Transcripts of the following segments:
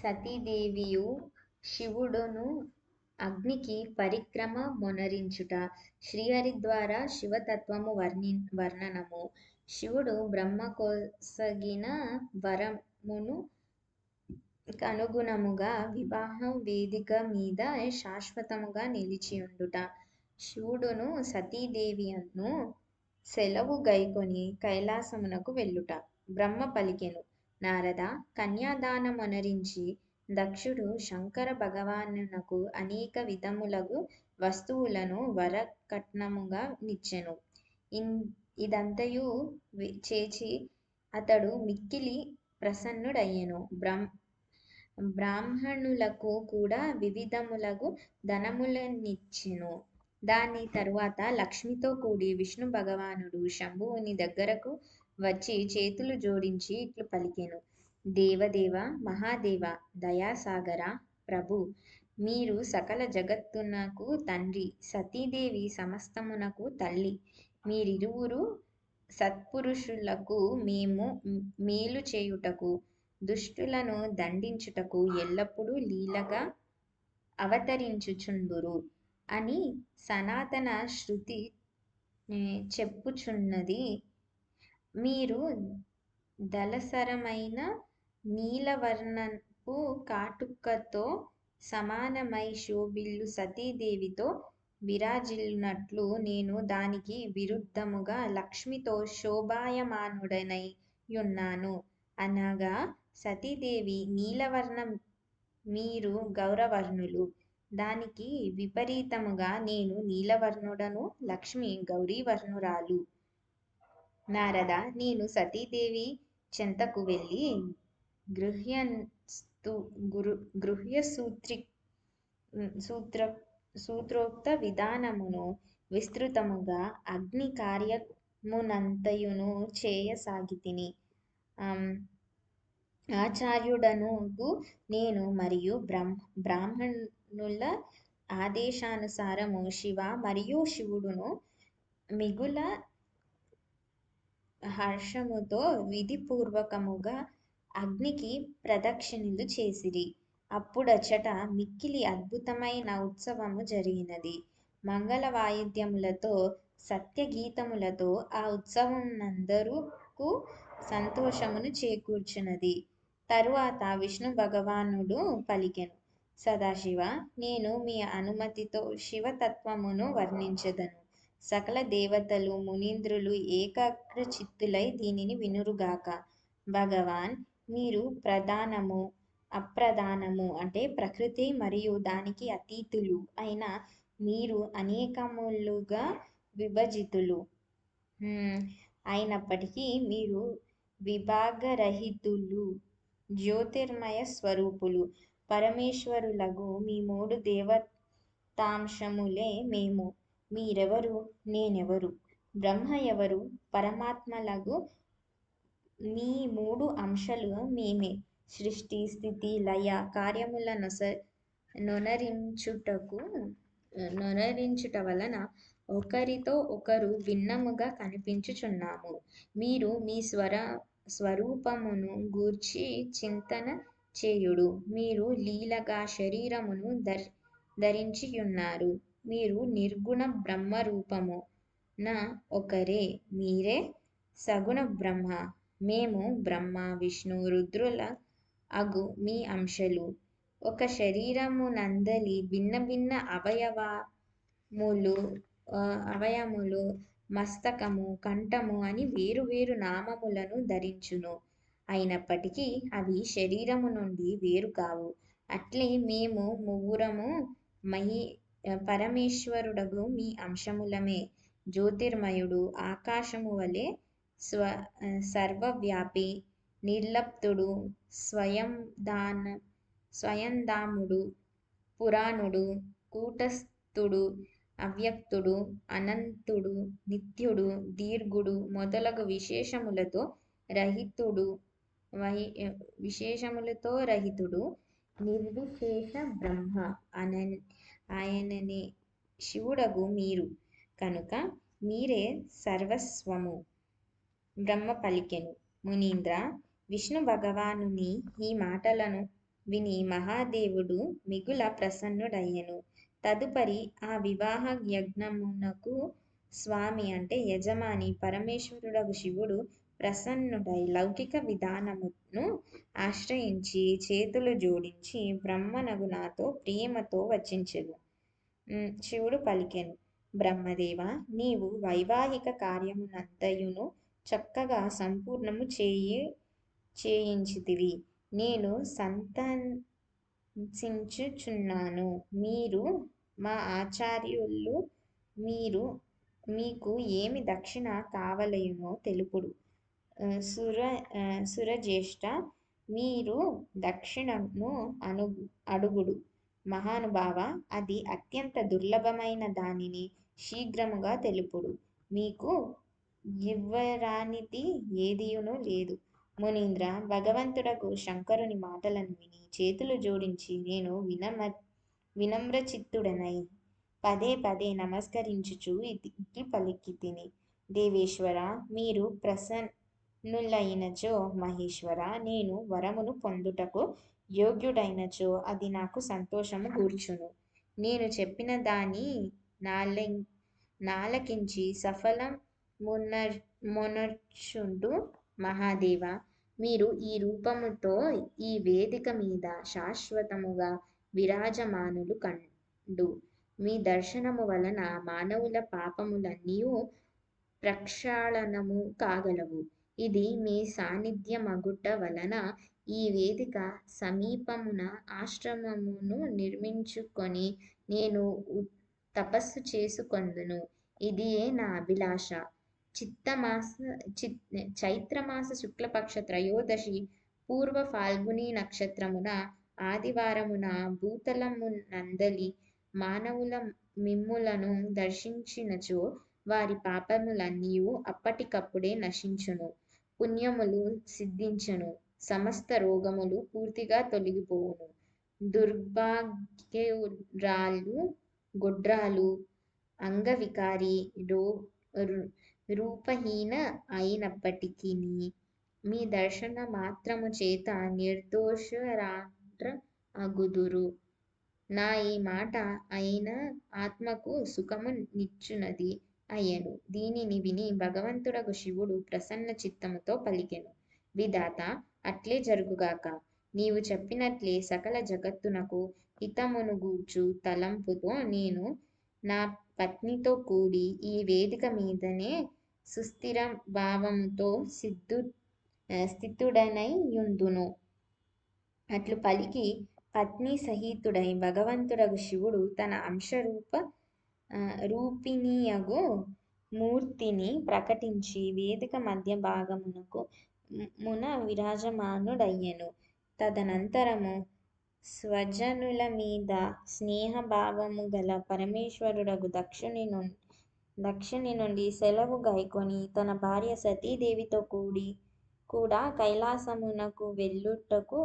సతీదేవియు శివుడును అగ్నికి పరిక్రమ మొనరించుట. శ్రీహరి ద్వారా శివతత్వము వర్ణనము. శివుడు బ్రహ్మకొసగిన వరమును కనుగుణముగా వివాహం వేదిక మీద శాశ్వతముగా నిలిచియుండుట. శివుడును సతీదేవియను సెలవు గైకొని కైలాసమునకు వెళ్ళుట. బ్రహ్మ పలికెను, నారద, కన్యాదానమొనరించి దక్షుడు శంకర భగవానునకు అనేక విధములగు వస్తువులను వరకట్నముగా నిచ్చెను. ఇదంతయు చేచి అతడు మిక్కిలి ప్రసన్నుడయ్యెను. బ్రాహ్మణులకు కూడా వివిధములగు ధనములనిచ్చెను. దాని తరువాత లక్ష్మితో కూడి విష్ణు భగవానుడు శంభువుని దగ్గరకు వచ్చి చేతులు జోడించి ఇట్లు పలికెను, దేవదేవ, మహాదేవ, దయాసాగర, ప్రభు, మీరు సకల జగత్తునకు తండ్రి, సతీదేవి సమస్తమునకు తల్లి. మీరిరువురు సత్పురుషులకు మేము మేలు చేయుటకు, దుష్టులను దండించుటకు ఎల్లప్పుడూ లీలగా అవతరించుచుందురు అని సనాతన శృతి చెప్పుచున్నది. మీరు దళసరమైన నీలవర్ణపు కాటుకతో సమానమై శోభిల్లు సతీదేవితో విరాజిల్లునట్లు నేను దానికి విరుద్ధముగా లక్ష్మితో శోభాయమానుడనై యున్నాను. అనగా సతీదేవి నీలవర్ణం, మీరు గౌరవర్ణులు. దానికి విపరీతముగా నేను నీలవర్ణుడను, లక్ష్మి గౌరీవర్ణురాలు. నారద, నేను సతీదేవి చెంతకు వెళ్ళి సూత్రోక్త విధానమును విస్తృతముగా అగ్ని కార్యమునంతయును చేయసాగితిని. ఆచార్యుడనుగు నేను మరియు బ్రాహ్మణుల ఆదేశానుసారము శివ మరియు శివుడును మిగుల హర్షముతో విధిపూర్వకముగా అగ్నికి ప్రదక్షిణలు చేసిరి. అప్పుడచ్చట మిక్కిలి అద్భుతమైన ఉత్సవము జరిగినది. మంగళ వాయిద్యములతో, సత్యగీతములతో ఆ ఉత్సవమునందరకు సంతోషమును చేకూర్చునది. తరువాత విష్ణు భగవానుడు పలికెను, సదాశివ, నేను మీ అనుమతితో శివతత్వమును వర్ణించెదను. సకల దేవతలు, మునీంద్రులు ఏకాగ్రచిత్తులై దీనిని వినురుగాక. భగవాన్, మీరు ప్రధానము, అప్రధానము అంటే ప్రకృతి మరియు దానికి అతీతులు అయిన మీరు అనేకములుగా విభజితులు అయినప్పటికీ మీరు విభాగరహితులు, జ్యోతిర్మయ స్వరూపులు. పరమేశ్వరులగు మీ మూడు దేవతాంశములే మేము. మీరెవరు, నేనెవరు, బ్రహ్మ ఎవరు? పరమాత్మలగు మీ మూడు అంశలు మేమే. సృష్టి, స్థితి, లయ కార్యముల నొనరించుట వలన ఒకరితో ఒకరు భిన్నముగా కనిపించుచున్నాము. మీరు మీ స్వరూపమును గూర్చి చింతన చేయుడు. మీరు లీలగా శరీరమును ధరించియున్నారు. మీరు నిర్గుణ బ్రహ్మరూపమున ఒకరే. మీరే సగుణ బ్రహ్మ. మేము బ్రహ్మ, విష్ణు, రుద్రుల అగు మీ అంశలు. ఒక శరీరమునందలి భిన్న భిన్న అవయములు మస్తకము, కంఠము అని వేరు వేరు నామములను ధరించును. అయినప్పటికీ అవి శరీరము నుండి వేరు కావు. అట్లే మేము ముగ్గురము పరమేశ్వరుడగు మీ అంశములమే. జ్యోతిర్మయుడు, ఆకాశము వలె సర్వవ్యాపి, నిర్లిప్తుడు, స్వయంధాముడు, పురాణుడు, కూటస్థుడు, అవ్యక్తుడు, అనంతుడు, నిత్యుడు, దీర్ఘుడు మొదలగు విశేషములతో రహితుడు, నిర్విశేష బ్రహ్మ. ఆయననే శివుడగు మీరు కనుక మీరే సర్వస్వము. బ్రహ్మ పలికెను, మునీంద్ర, విష్ణు భగవానుని ఈ మాటలను విని మహాదేవుడు మిగుల ప్రసన్నుడయ్యెను. తదుపరి ఆ వివాహ యజ్ఞమునకు స్వామి అంటే యజమాని పరమేశ్వరుడగు శివుడు ప్రసన్నుడై లౌకిక విధానమును ఆశ్రయించి చేతులు జోడించి బ్రహ్మనగు నాతో ప్రేమతో వచించెను. శివుడు పలికెను, బ్రహ్మదేవ, నీవు వైవాహిక కార్యమునంతయును చక్కగా సంపూర్ణము చేయించితివి. నేను సంతసించుచున్నాను. మీరు మా ఆచార్యులు. మీకు ఏమి దక్షిణ కావలయునో తెలుపుడు. సురజ్యేష్ఠ, మీరు దక్షిణను అడుగుడు. మహానుభావ, అది అత్యంత దుర్లభమైన దానిని శీఘ్రముగా తెలుపుడు. మీకు ఇవ్వరానిది ఏదియును లేదు. మునీంద్ర, భగవంతుడగు శంకరుని మాటలను విని చేతులు జోడించి నేను వినమ్రచిత్తుడనై పదే పదే నమస్కరించుచు ఇట్లు పలికితిని. దేవేశ్వర, మీరు ప్రసన్నులైనచో, మహేశ్వర, నేను వరమును పొందుటకు యోగ్యుడైనచో అది నాకు సంతోషము గూర్చును. నేను చెప్పిన దాని నాలకించి సఫలమునర్చుండు. మహాదేవ, మీరు ఈ రూపముతో ఈ వేదిక మీద శాశ్వతముగా విరాజమానులు కండు. మీ దర్శనము వలన మానవుల పాపములన్నీయు ప్రక్షాళనము కాగలవు. ఇది మీ సాన్నిధ్యమగుట వలన ఈ వేదిక సమీపమున ఆశ్రమమును నిర్మించుకొని నేను తపస్సు చేసుకొందును. ఇదియే నా అభిలాష. చైత్రమాస శుక్లపక్ష త్రయోదశి పూర్వ ఫాల్గుని నక్షత్రమున ఆదివారమున భూతలమునందలి మానవుల మిమ్ములను దర్శించినచో వారి పాపములన్నీయు అప్పటికప్పుడే నశించును, పుణ్యములు సిద్ధించును, సమస్త రోగములు పూర్తిగా తొలగిపోవును. దుర్భాగ్యురాలు, గొడ్రాలు, అంగవికారి, రూపహీన అయినప్పటికిని మీ దర్శన మాత్రము చేత నిర్దోషురాండ్ర అగుదురు. నా ఈ మాట అయిన ఆత్మకు సుఖము నిచ్చునది అయ్యెను. దీనిని విని భగవంతుడగు శివుడు ప్రసన్న చిత్తముతో పలికెను, విధాత, అట్లే జరుగుగాక. నీవు చెప్పినట్లే సకల జగత్తునకు హితమును గూర్చు తలంపుతో నేను నా పత్నితో కూడి ఈ వేదిక మీదనే సుస్థిర భావముతో స్థితుడనై యుందును. అట్లు పలికి పత్ని సహితుడై భగవంతుడగు శివుడు తన రూపిణియగు మూర్తిని ప్రకటించి వేదిక మధ్య భాగమున విరాజమానుడయ్యెను. తదనంతరము స్వజనుల మీద స్నేహభావము గల పరమేశ్వరుడగు దక్షుని నుండి సెలవు గైకొని తన భార్య సతీదేవితో కూడా కైలాసమునకు వెళ్ళుటకు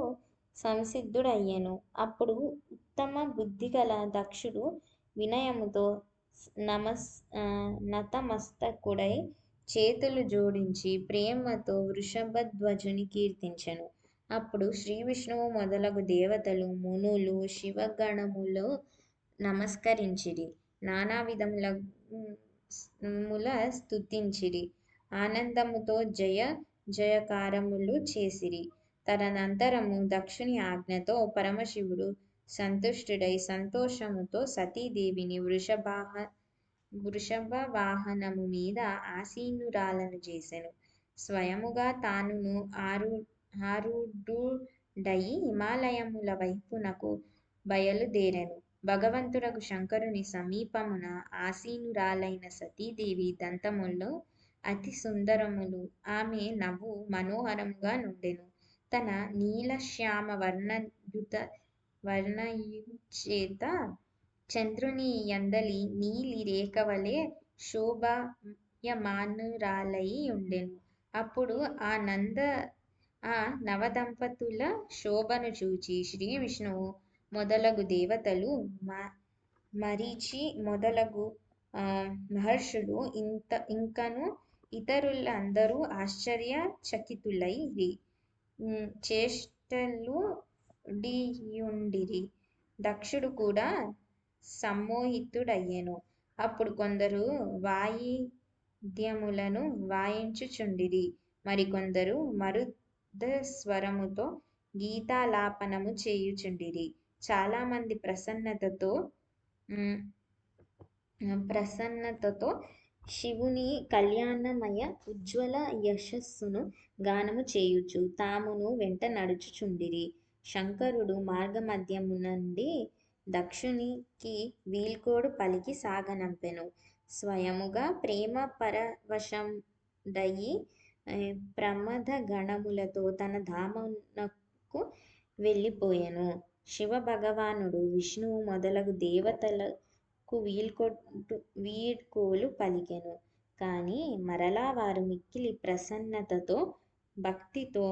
సంసిద్ధుడయ్యెను. అప్పుడు ఉత్తమ బుద్ధిగల దక్షుడు వినయముతో నతమస్తకుడై చేతులు జోడించి ప్రేమతో వృషభధ్వజుని కీర్తించెను. అప్పుడు శ్రీ విష్ణువు మొదలగు దేవతలు, మునులు, శివగణములు నమస్కరించిరి, నానా విధముల స్తుతించిరి, ఆనందముతో జయ జయకారములు చేసిరి. తదనంతరము దక్షుని ఆజ్ఞతో పరమశివుడు సంతుష్టుడై సంతోషముతో సతీదేవిని వృషభ వాహనము మీద ఆసీనురాలను చేసెను. స్వయముగా తానును ఆరూఢుడయి హిమాలయముల వైపునకు బయలుదేరెను. భగవంతుడగు శంకరుని సమీపమున ఆసీనురాలైన సతీదేవి దంతములు అతి సుందరములు. ఆమె నవ్వు మనోహరముగా నుండెను. తన నీలశ్యామ వర్ణయుచేత చంద్రుని యందలి నీలి రేఖవలె శోభాయమానురాలై ఉండెను. అప్పుడు ఆ నవదంపతుల శోభను చూచి శ్రీ విష్ణువు మొదలగు దేవతలు, మరీచి మొదలగు మహర్షులు ఇంకను ఇతరులందరూ ఆశ్చర్య చకితులైరి. చేష్టలు డియుండిరి. దక్షుడు కూడా సమ్మోహితుడయ్యెను. అప్పుడు కొందరు వాయిద్యములను వాయించుచుండిరి, మరికొందరు మరుదస్వరముతో గీతాలాపనము చేయుచుండిరి. చాలామంది ప్రసన్నతతో శివుని కళ్యాణమయ ఉజ్వల యశస్సును గానము చేయుచు తామును వెంట నడుచుచుండిరి. శంకరుడు మార్గమధ్యమునుండి దక్షునికి వీల్కోడు పలికి సాగనంపెను. స్వయముగా ప్రేమ పరవశుడయి ప్రమథగణములతో తన ధామమునకు వెళ్ళిపోయెను. శివభగవానుడు, విష్ణువు మొదలగు దేవతలకు వీడ్కోలు పలికెను. కాని మరలా వారు మిక్కిలి ప్రసన్నతతో భక్తితో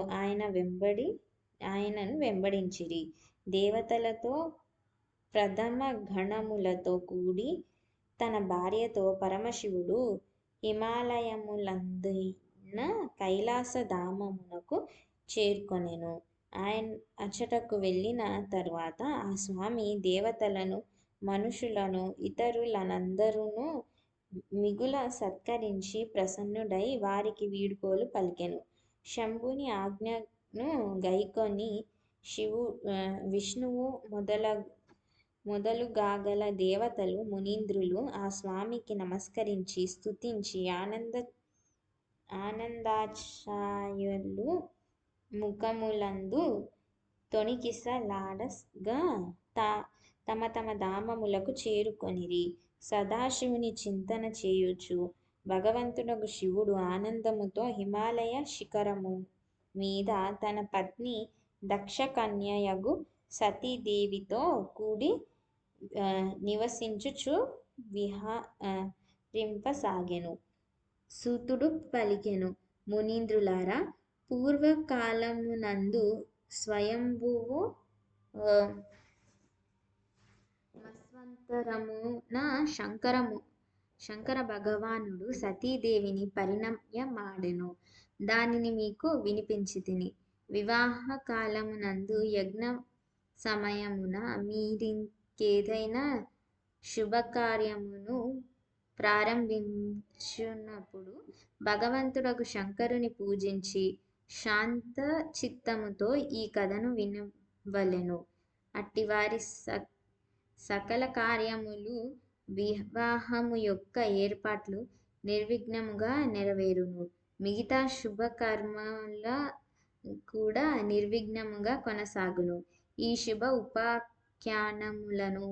ఆయనను వెంబడించిరి. దేవతలతో ప్రథమగణములతో కూడి తన భార్యతో పరమశివుడు హిమాలయములందైన కైలాసధామమునకు చేరుకొనెను. అచటకు వెళ్ళిన తరువాత ఆ స్వామి దేవతలను, మనుషులను, ఇతరులనందరును మిగుల సత్కరించి ప్రసన్నుడై వారికి వీడ్కోలు పలికెను. శంభుని ఆజ్ఞను గైకొని విష్ణువు మొదలుగాగల దేవతలు, మునీంద్రులు ఆ స్వామికి నమస్కరించి స్తుతించి ఆనందాశ్రులు ముఖములందు తొణికిసలాడగా తమ తమ ధామములకు చేరుకొనిరి. సదాశివుని చింతన చేయుచు భగవంతుడగు శివుడు ఆనందముతో హిమాలయ శిఖరము మీద తన పత్ని దక్షకన్యయగు సతీదేవితో కూడి నివసించుచు విహరింపసాగెను. సూతుడు పలికెను: మునీంద్రులారా, పూర్వకాలమునందు స్వయంభువు మన్వంతరమున శంకర భగవానుడు సతీదేవిని పరిణయమాడెను. దానిని మీకు వినిపించితిని. వివాహకాలమునందు యజ్ఞ సమయమున మీరింకేదైనా శుభకార్యమును ప్రారంభించునప్పుడు భగవంతుడగు శంకరుని పూజించి శాంతచిత్తముతో ఈ కథను వినవలెను. అట్టివారి సకల కార్యములు, వివాహము యొక్క ఏర్పాట్లు నిర్విఘ్నముగా నెరవేరును. మిగతా శుభకర్మల కూడా నిర్విఘ్నముగా కొనసాగును. ఈ శుభ ఉపాఖ్యానములను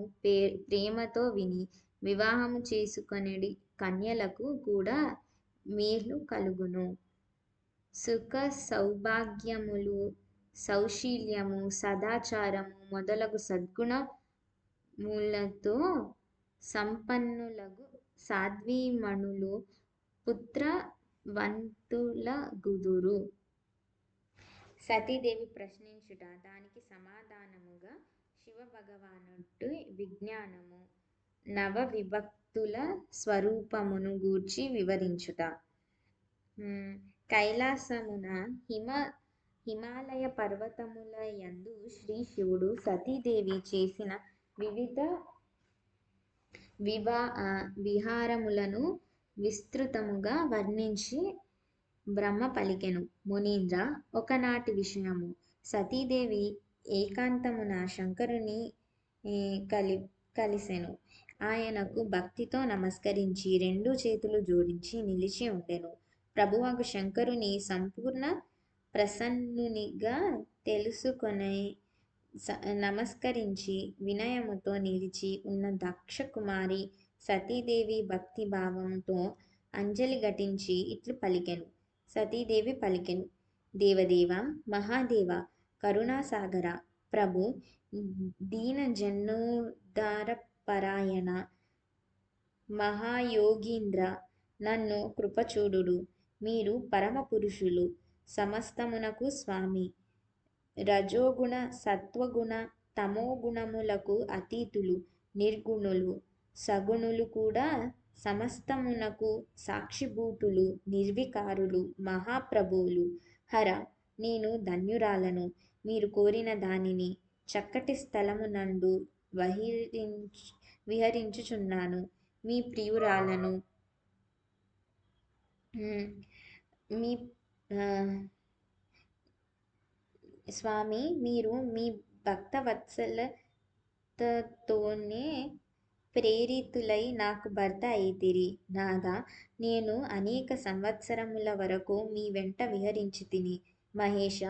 ప్రేమతో విని వివాహము చేసుకొనెడి కన్యలకు కూడా మేలు కలుగును. సుఖ సౌభాగ్యములు, సౌశీల్యము, సదాచారము మొదలగు సద్గుణములతో సంపన్నులగు సాధ్వీమణులు పుత్రవంతులగుదురు. సతీదేవి ప్రశ్నించుట, దానికి సమాధానముగా శివభగవానుడి విజ్ఞానము, నవవిభక్తుల స్వరూపమును గూర్చి వివరించుట. కైలాసమున హిమాలయ పర్వతముల యందు శ్రీ శివుడు సతీదేవి చేసిన వివిధ విహారములను విస్తృతముగా వర్ణించి బ్రహ్మ పలికెను: మునీంద్ర, ఒకనాటి విషయము. సతీదేవి ఏకాంతమున శంకరుని కలిసెను. ఆయనకు భక్తితో నమస్కరించి రెండు చేతులు జోడించి నిలిచి ఉండెను. ప్రభువగు శంకరుని సంపూర్ణ ప్రసన్నునిగా తెలుసుకొని నమస్కరించి వినయముతో నిలిచి ఉన్న దక్షకుమారి సతీదేవి భక్తి భావముతో అంజలి ఘటించి ఇట్లు పలికెను. సతీదేవి పలికెను: దేవదేవ, మహాదేవ, కరుణాసాగర, ప్రభు, దీనజనోద్ధారపరాయణ, మహాయోగీంద్ర, నన్ను కృపచూడుడు. మీరు పరమ పురుషులు, సమస్తమునకు స్వామి, రజోగుణ, సత్వగుణ, తమోగుణములకు అతీతులు, నిర్గుణులు, సగుణులు కూడా సమస్తమునకు సాక్షిభూతులు, నిర్వికారులు, మహాప్రభువులు. హర, నేను ధన్యురాలను. మీరు కోరిన దానిని చక్కటి స్థలమునందు విహరించుచున్నాను. మీ ప్రియురాలను మీ స్వామి, మీరు మీ భక్తవత్సలతతోనే ప్రేరితులై నాకు భర్త అయితిరి. నాథా, నేను అనేక సంవత్సరముల వరకు మీ వెంట విహరించితిని. మహేశ,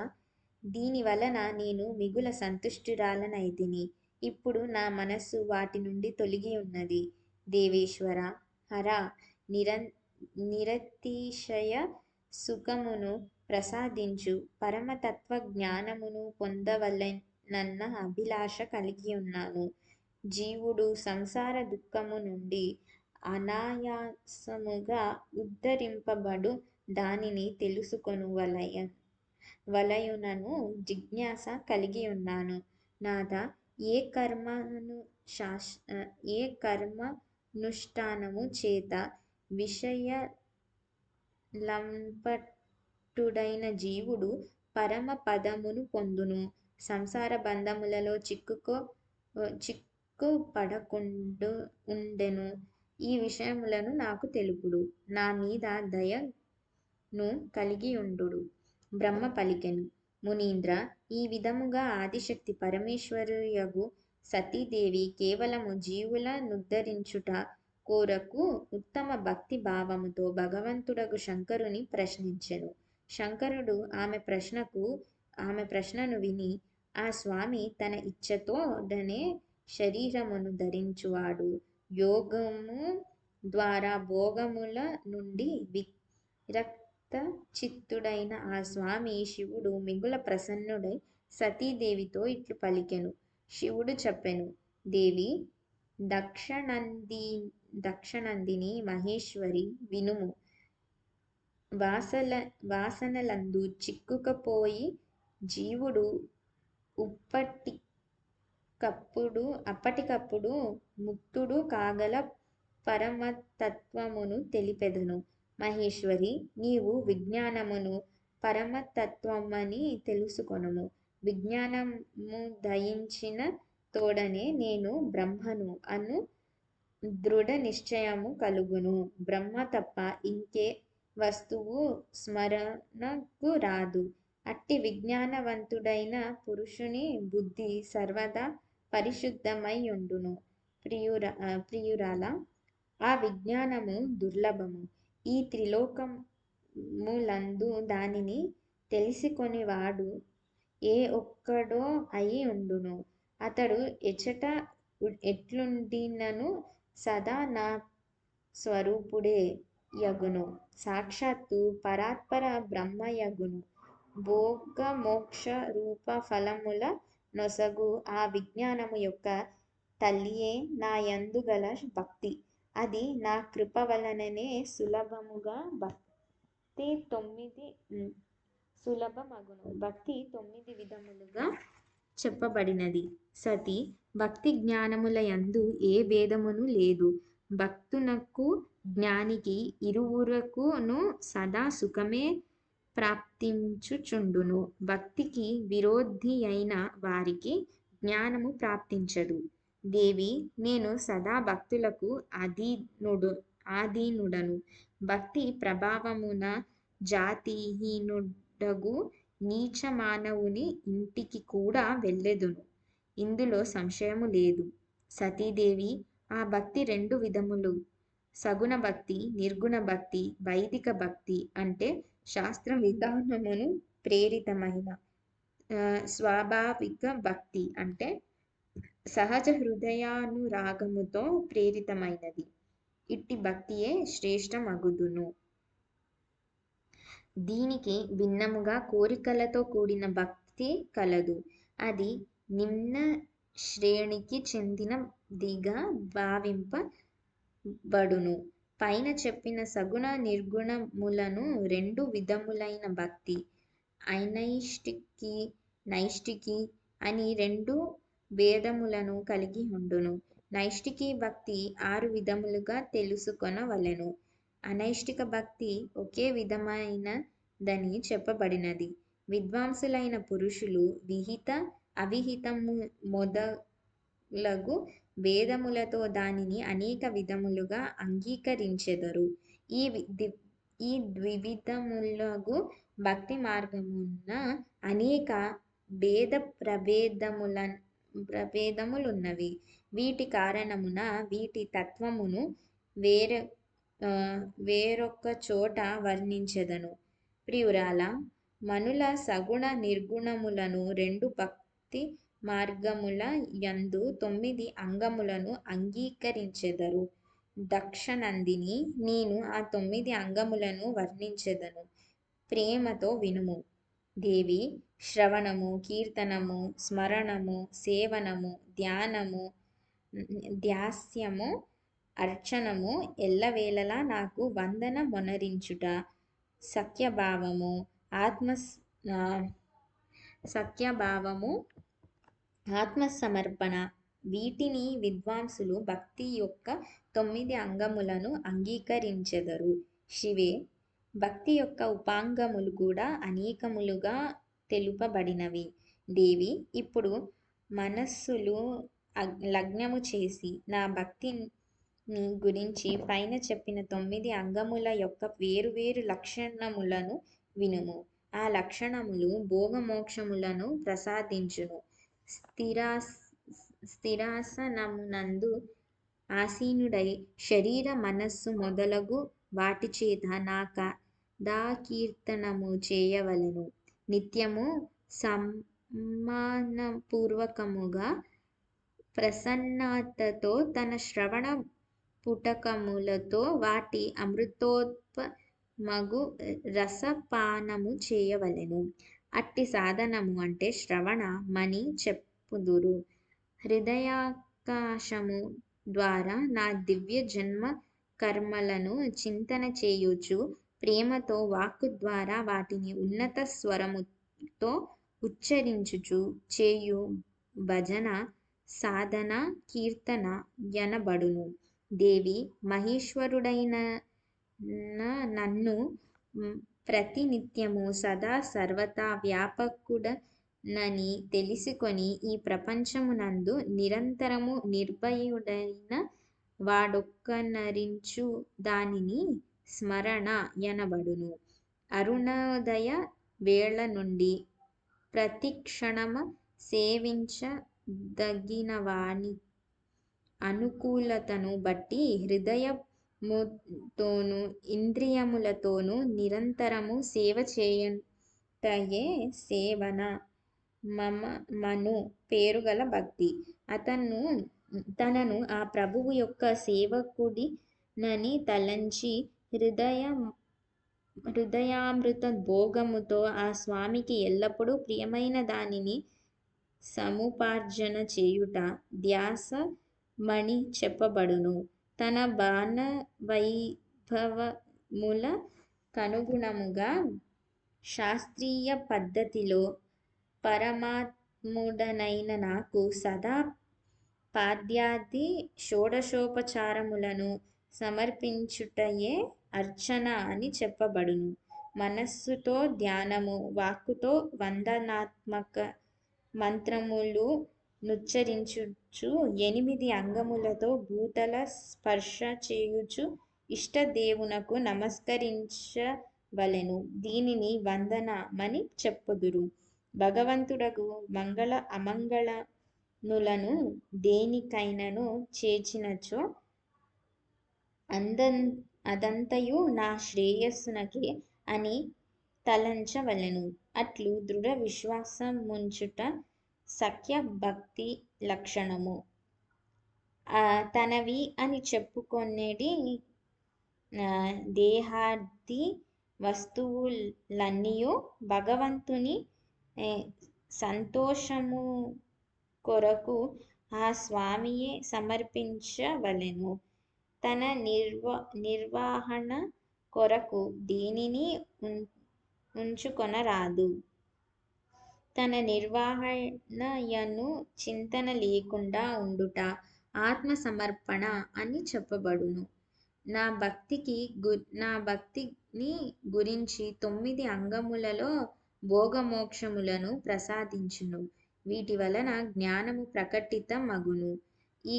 దీని వలన నేను మిగుల సంతుష్టురాలనైతిని. ఇప్పుడు నా మనస్సు వాటి నుండి తొలగి ఉన్నది. దేవేశ్వర, హర, నిరతిశయ సుఖమును ప్రసాదించు పరమతత్వ జ్ఞానమును పొందవలెనన్న అభిలాష కలిగి ఉన్నాను. జీవుడు సంసార దుఃఖము నుండి అనాయాసముగా ఉద్ధరింపబడు దానిని వలయునను జిజ్ఞాస కలిగి ఉన్నాను. నాథ, ఏ కర్మనుష్ఠానము చేత విషయలంపటుడైన జీవుడు పరమ పదమును పొందును, సంసార బంధములలో చిక్కుపడకుండుండెను, ఈ విషయములను నాకు తెలుపుడు. నా మీద దయను కలిగియుండుడు. బ్రహ్మ పలికెను, మునీంద్ర, ఈ విధముగా ఆదిశక్తి పరమేశ్వరియగు సతీదేవి కేవలము జీవుల నుద్ధరించుట కోరకు ఉత్తమ భక్తి భావముతో భగవంతుడగు శంకరుని ప్రశ్నించెను. శంకరుడు ఆమె ప్రశ్నను విని, ఆ స్వామి తన ఇచ్ఛతోడనే శరీరమును ధరించువాడు. యోగము ద్వారా భోగముల నుండి విరక్త చిత్తుడైన ఆ స్వామి శివుడు మిగుల ప్రసన్నుడై సతీదేవితో ఇట్లు పలికెను. శివుడు చెప్పెను, దేవి దక్షనందిని మహేశ్వరి, వినుము. వాసనలందు చిక్కుకపోయి జీవుడు అప్పటికప్పుడు ముక్తుడు కాగల పరమతత్వమును తెలిపెదను. మహేశ్వరి, నీవు విజ్ఞానమును పరమతత్వమని తెలుసుకొనుము. విజ్ఞానము దయించిన తోడనే నేను బ్రహ్మను అను దృఢ నిశ్చయము కలుగును. బ్రహ్మ తప్ప ఇంకే వస్తువు స్మరణకు రాదు. అట్టి విజ్ఞానవంతుడైన పురుషుని బుద్ధి సర్వదా పరిశుద్ధమై ఉండును. ప్రియురాల, ఆ విజ్ఞానము దుర్లభము. ఈ త్రిలోకములందు దానిని తెలిసికొనివాడు ఏ ఒక్కడో అయి ఉండును. అతడు ఎట్లుండినను సదా నా స్వరూపుడే యగును. సాక్షాత్తు పరాత్పర బ్రహ్మయగును. భోగమోక్ష రూప ఫలముల నొసగు ఆ విజ్ఞానము యొక్క తల్లియే నా యందు గల భక్తి. అది నా కృప వలననే భక్తి 9 విధములుగా చెప్పబడినది. సతి, భక్తి జ్ఞానముల యందు ఏ భేదమును లేదు. భక్తునకు జ్ఞానికి ఇరువురకును సదా సుఖమే ప్రాప్తించుచుండును. భక్తికి విరోధియైన వారికి జ్ఞానము ప్రాప్తించదు. దేవి, నేను సదా భక్తులకు ఆధీనుడను. భక్తి ప్రభావమున జాతిహీనుడగు నీచ మానవుని ఇంటికి కూడా వెళ్ళెదను. ఇందులో సంశయము లేదు. సతీదేవి, ఆ భక్తి 2 విధములు. సగుణ భక్తి, నిర్గుణ భక్తి. వైదిక భక్తి అంటే శాస్త్ర విధానమును ప్రేరితమైన స్వాభావిక భక్తి అంటే సహజ హృదయానురాగముతో ప్రేరితమైనది. ఇట్టి భక్తియే శ్రేష్టమగుదును. దీనికి భిన్నముగా కోరికలతో కూడిన భక్తి కలదు. అది నిమ్న శ్రేణికి చెందినదిగా భావింపబడును. పైన చెప్పిన సగుణ నిర్గుణములను 2 విధములైన భక్తి, అనైష్టికి, నైష్టికి అని 2 భేదములను కలిగి ఉండును. నైష్టికి భక్తి 6 విధములుగా తెలుసుకొనవలెను. అనైష్టిక భక్తి ఒకే విధమైనదని చెప్పబడినది. విద్వాంసులైన పురుషులు విహిత అవిహితము మొదలగు భేదములతో దానిని అనేక విధములుగా అంగీకరించెదరు. ఈ ద్వివిధములగు భక్తి మార్గమున అనేక భేద ప్రభేదములున్నవి. వీటి కారణమున వీటి తత్వమును వేరొక చోట వర్ణించెదను. ప్రియురాలా, మనుల సగుణ నిర్గుణములను రెండు భక్తి మార్గముల యందు 9 అంగములను అంగీకరించెదరు. దక్షనందిని, నేను ఆ 9 అంగములను వర్ణించెదను, ప్రేమతో వినుము. దేవి, శ్రవణము, కీర్తనము, స్మరణము, సేవనము, ధ్యానము, ధ్యాస్యము, అర్చనము, ఎల్లవేళలా నాకు వందన మొనరించుట, సఖ్యభావము, ఆత్మసమర్పణ. వీటిని విద్వాంసులు భక్తి యొక్క 9 అంగములను అంగీకరించెదరు. శివే, భక్తి యొక్క ఉపాంగములు కూడా అనేకములుగా తెలుపబడినవి. దేవి, ఇప్పుడు మనస్సులు లగ్నము చేసి నా భక్తిని గురించి పైన చెప్పిన 9 అంగముల యొక్క వేరు లక్షణములను వినుము. ఆ లక్షణములు భోగమోక్షములను ప్రసాదించును. స్థిరాసనమునందు ఆసీనుడై శరీర మనస్సు మొదలగు వాటిచేత నా కథాకీర్తనము చేయవలెను. నిత్యము సమ్మానపూర్వకముగా ప్రసన్నతతో తన శ్రవణ పుటకములతో వాటి అమృతోత్పమగు రసపానము చేయవలెను. అట్టి సాధనము అంటే శ్రవణ మని చెప్పుదురు. హృదయాకాశము ద్వారా నా దివ్య జన్మ కర్మలను చింతన చేయుచు, ప్రేమతో వాక్కు ద్వారా వాటిని ఉన్నత స్వరముతో ఉచ్చరించుచు చేయు భజన, సాధన, కీర్తన యనబడును. దేవి, మహేశ్వరుడైన నన్ను ప్రతినిత్యము సదా సర్వదా వ్యాపకుడనని తెలిసికొని ఈ ప్రపంచమునందు నిరంతరము నిర్భయుడైన వాడొక్కనరించు దానిని స్మరణ యనబడును. అరుణోదయ వేళ నుండి ప్రతిక్షణమ సేవించదగినవాని అనుకూలతను బట్టి హృదయముతోనూ ఇంద్రియములతోనూ నిరంతరము సేవ చేయుటయే సేవన మను పేరుగల భక్తి. తనను ఆ ప్రభువు యొక్క సేవకుడినని తలంచి హృదయామృత భోగముతో ఆ స్వామికి ఎల్లప్పుడూ ప్రియమైన దానిని సముపార్జన చేయుట ధ్యాస మని చెప్పబడును. తన బాణవైభవముల కనుగుణముగా శాస్త్రీయ పద్ధతిలో పరమాత్ముడనైన నాకు సదా పాద్యాది షోడశోపచారములను సమర్పించుటయే అర్చన అని చెప్పబడును. మనస్సుతో ధ్యానము, వాక్కుతో వందనాత్మక మంత్రములు నుచ్చరించుచు, 8 అంగములతో భూతల స్పర్శ చేయుచు ఇష్టదేవునకు నమస్కరించవలెను. దీనిని వందనమని చెప్పుదురు. భగవంతుడగు మంగళ అమంగళములను దేనికైనను చేర్చినచో అదంతయు నా శ్రేయస్సునకే అని తలంచవలెను. అట్లు దృఢ విశ్వాసముంచుట సఖ్య భక్తి లక్షణము. తనవి అని చెప్పుకొనెడి దేహాది వస్తువులన్నీయు భగవంతుని సంతోషము కొరకు ఆ స్వామియే సమర్పించవలెను. తన నిర్వహణ కొరకు దేనినీ ఉంచుకొనరాదు. తన నిర్వహణయందు చింతన లేకుండా ఉండుట ఆత్మ సమర్పణ అని చెప్పబడును. నా భక్తిని గురించి 9 అంగములలో భోగమోక్షములను ప్రసాదించును. వీటి వలన జ్ఞానము ప్రకటిత మగును. ఈ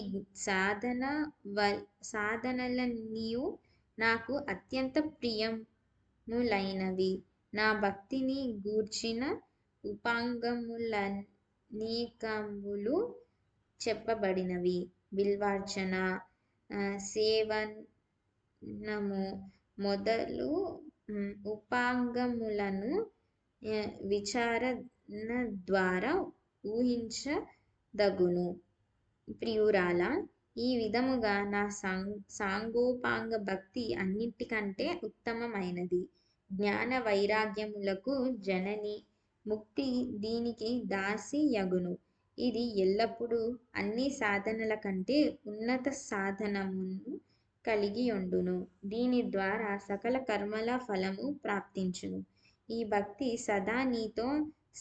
సాధనలన్నీయు నాకు అత్యంత ప్రియములైనవి. నా భక్తిని గూర్చిన ఉపాంగములనేకములు చెప్పబడినవి. బిల్వార్చన, సేవనము మొదలు ఉపాంగములను విచారణ ద్వారా ఊహించదగును. ప్రియురాలా, ఈ విధముగా నా సాంగోపాంగ భక్తి అన్నిటికంటే ఉత్తమమైనది. జ్ఞాన వైరాగ్యములకు జనని, ముక్తి దీనికి దాసి యగును. ఇది ఎల్లప్పుడూ అన్ని సాధనల కంటే ఉన్నత సాధనమును కలిగియుండును. దీని ద్వారా సకల కర్మల ఫలము ప్రాప్తించును. ఈ భక్తి సదా నీతో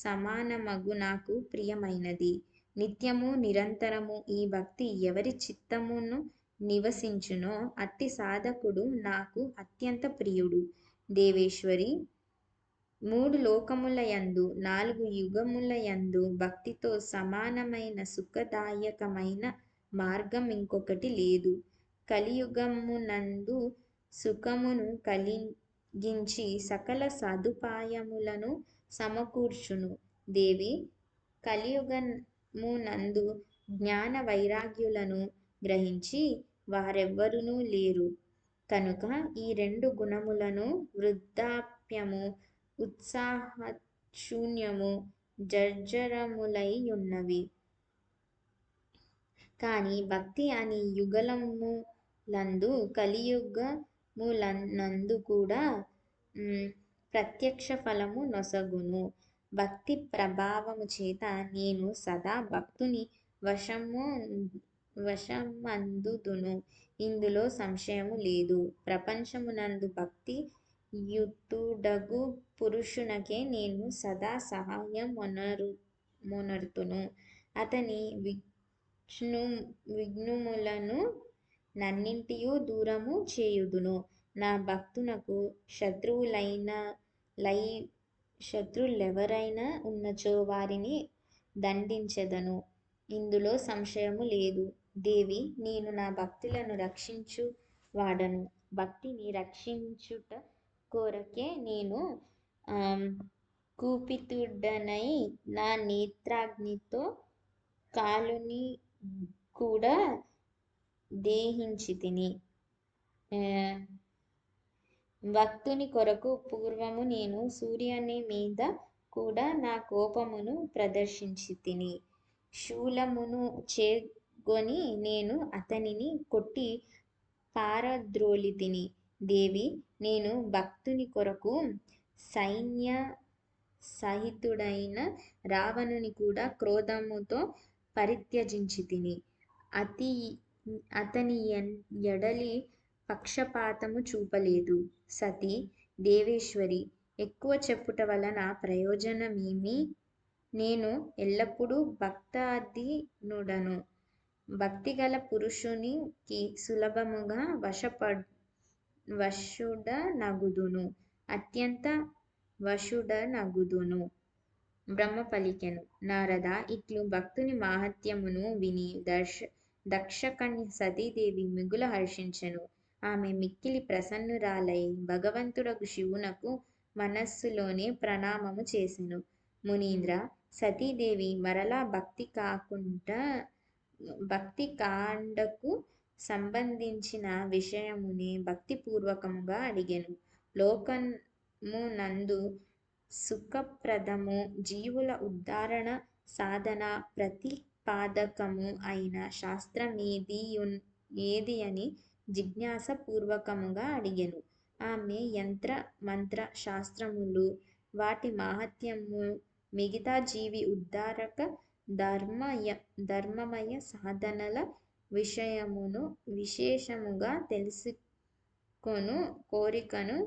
సమానమగు నాకు ప్రియమైనది. నిత్యము నిరంతరము ఈ భక్తి ఎవరి చిత్తమును నివసించునో అట్టి సాధకుడు నాకు అత్యంత ప్రియుడు. దేవేశ్వరి, 3 లోకములయందు 4 యుగములయందు భక్తితో సమానమైన సుఖదాయకమైన మార్గం ఇంకొకటి లేదు. కలియుగమునందు సుఖమును కలిగించి సకల సదుపాయములను సమకూర్చును. దేవి, కలియుగమునందు జ్ఞాన వైరాగ్యులను గ్రహించి వారెవ్వరునూ లేరు కనుక ఈ 2 గుణములను వృద్ధాప్యము, ఉత్సాహశూన్యము, జర్జరములై యున్నవి. కాని భక్తి అని యుగలములందు కలియుగమునందు కూడా ప్రత్యక్ష ఫలము నొసగును. భక్తి ప్రభావము చేత నేను సదా భక్తుని వశమందుదును. ఇందులో సంశయము లేదు. ప్రపంచమునందు భక్తి యుతుడగు పురుషునకే నేను సదా సహాయమొనర్తును. అతని విఘ్నములను నన్నింటియూ దూరము చేయుదును. నా భక్తునకు శత్రులెవరైనా ఉన్నచో వారిని దండించెదను. ఇందులో సంశయము లేదు. దేవి, నేను నా భక్తులను రక్షించువాడను. భక్తిని రక్షించుట కొరకే నేను కుపితుడనై నా నేత్రాగ్నితో కాలుని కూడా దహించితిని. భక్తుని కొరకు పూర్వము నేను సూర్యుని మీద కూడా నా కోపమును ప్రదర్శించితిని. శూలమును చేగొని నేను అతనిని కొట్టి పారద్రోలితిని. దేవి, నేను భక్తుని కొరకు సైన్య సహితుడైన రావణుని కూడా క్రోధముతో పరిత్యజించితిని. అతని ఎడలి పక్షపాతము చూపలేదు. సతీ దేవేశ్వరి, ఎక్కువ చెప్పుట వలన ప్రయోజనమేమి? నేను ఎల్లప్పుడూ భక్తాధీనుడను. భక్తిగల పురుషునికి సులభముగా వశుడనగుదును. అత్యంత వశుడనగుదును. బ్రహ్మ పలికెను. నారద, ఇట్లు భక్తుని మాహాత్మ్యమును విని దక్షకన్య సతీదేవి మిగుల హర్షించెను. ఆమె మిక్కిలి ప్రసన్నురాలై భగవంతుడగు శివునకు మనస్సులోనే ప్రణామము చేసెను. మునీంద్ర, సతీదేవి మరలా భక్తి కాండకు సంబంధించిన విషయమునే భక్తిపూర్వకముగా అడిగెను. లోకమునందు సుఖప్రదము, జీవుల ఉద్ధరణ సాధన ప్రతిపాదకము అయిన శాస్త్రమేది అని జిజ్ఞాస పూర్వకముగా అడిగెను. ఆమె యంత్ర మంత్ర శాస్త్రములు, వాటి మాహాత్మ్యము, మిగతా జీవి ఉద్ధారక ధర్మమయ సాధనల విషయమును విశేషముగా తెలుసుకొను కోరికను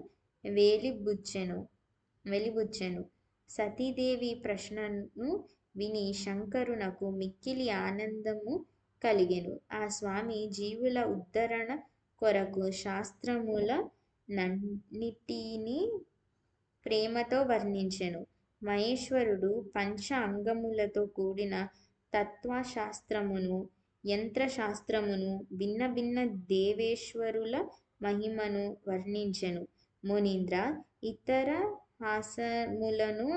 వెలిబుచ్చెను. సతీదేవి ప్రశ్నను విని శంకరునకు మిక్కిలి ఆనందము కలిగెను. ఆ స్వామి జీవుల ఉద్ధరణ కొరకు శాస్త్రముల నన్నిటినీ ప్రేమతో వర్ణించెను. మహేశ్వరుడు పంచ అంగములతో కూడిన తత్వశాస్త్రమును, యంత్రశాస్త్రమును, భిన్న భిన్న దేవేశ్వరుల మహిమను వర్ణించెను. మునీంద్ర, ఇతర హాసములను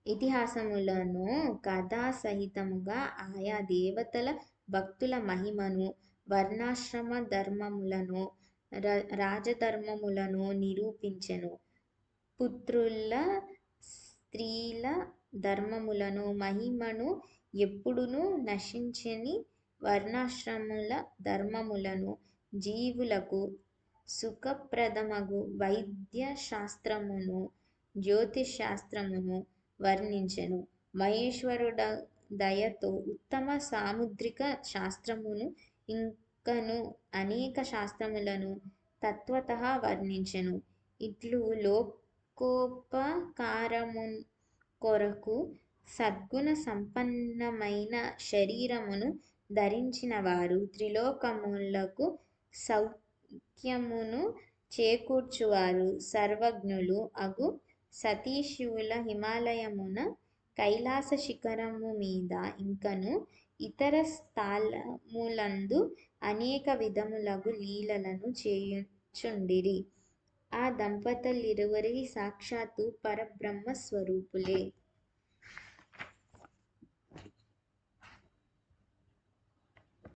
ఇతిహాసములను కథాసహితముగా ఆయా దేవతల భక్తుల మహిమను, వర్ణాశ్రమ ధర్మములను, రాజధర్మములను నిరూపించెను. పుత్రుల స్త్రీల ధర్మములను మహిమను ఎప్పుడునూ నశించని వర్ణాశ్రముల ధర్మములను, జీవులకు సుఖప్రదమగు వైద్య శాస్త్రమును, జ్యోతిశ్శాస్త్రమును వర్ణించెను. మహేశ్వరుడ దయతో ఉత్తమ సాముద్రిక శాస్త్రమును ఇంకను అనేక శాస్త్రములను తత్వతః వర్ణించెను. ఇట్లు లోకోపకారము కొరకు సద్గుణ సంపన్నమైన శరీరమును ధరించిన వారు త్రిలోకములకు సౌఖ్యమును చేకూర్చువారు సర్వజ్ఞులు అగు సతీశివుల హిమాలయమున కైలాస శిఖరము మీద ఇంకను ఇతర స్థలములందు అనేక విధములగు లీలలను చేయుచుండిరి. ఆ దంపతులిరువురి సాక్షాత్తు పరబ్రహ్మ స్వరూపులే.